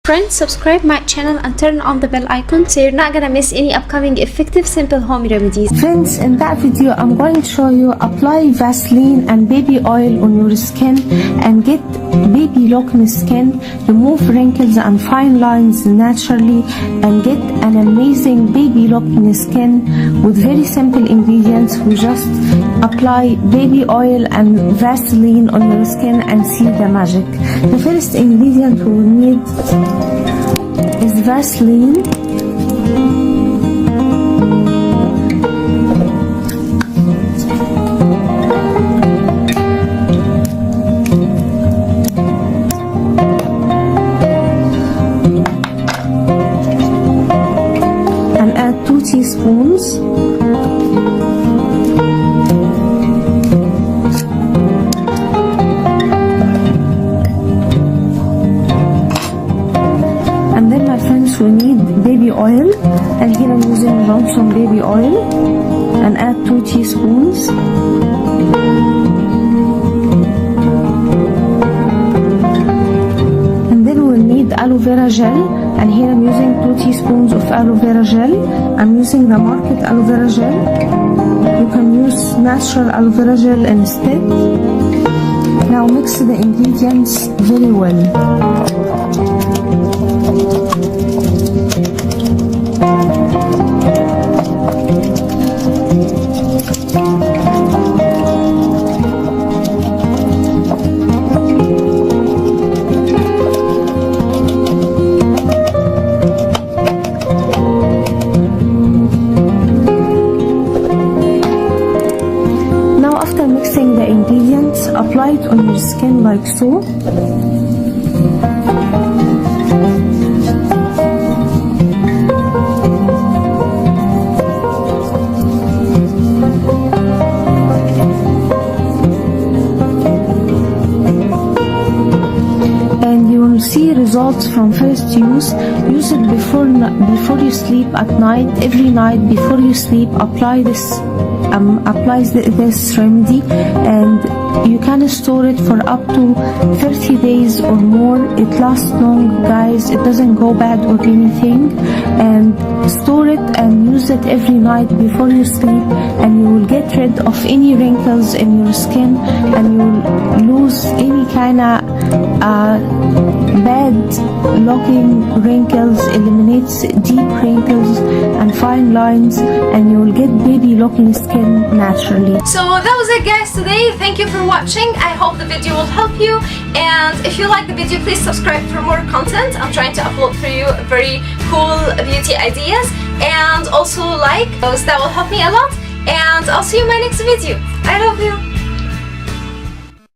Friends, subscribe my channel and turn on the bell icon so you're not gonna miss any upcoming effective simple home remedies. Friends, in that video I'm going to show you apply Vaseline and baby oil on your skin and get baby looking skin, remove wrinkles and fine lines naturally, and get an amazing baby looking skin with very simple ingredients. We just apply baby oil and Vaseline on your skin and see the magic. The first ingredient we will need is Vaseline. And add 2 teaspoons. And then my friends, we need baby oil, and here I'm using Johnson baby oil, and add 2 teaspoons. And then we'll need aloe vera gel, and here I'm using 2 teaspoons of aloe vera gel. I'm using the market aloe vera gel. You can use natural aloe vera gel instead. Now mix the ingredients very well. Now after mixing the ingredients, apply it on your skin like so. See results from first use. Use it before you sleep at night. Every night before you sleep, apply this remedy, and you can store it for up to 30 days or more. It lasts long, guys. It doesn't go bad or anything. And store it and use it every night before you sleep, and you will get rid of any wrinkles in your skin, and you will lose any kind of bad looking wrinkles, eliminates deep wrinkles and fine lines, and you will get baby looking skin naturally. So that was it, guys, today. Thank you for watching. I hope the video will help you, and if you like the video, please subscribe for more content. I'm trying to upload for you very cool beauty ideas, and also like those. That will help me a lot, and I'll see you in my next video. I love you.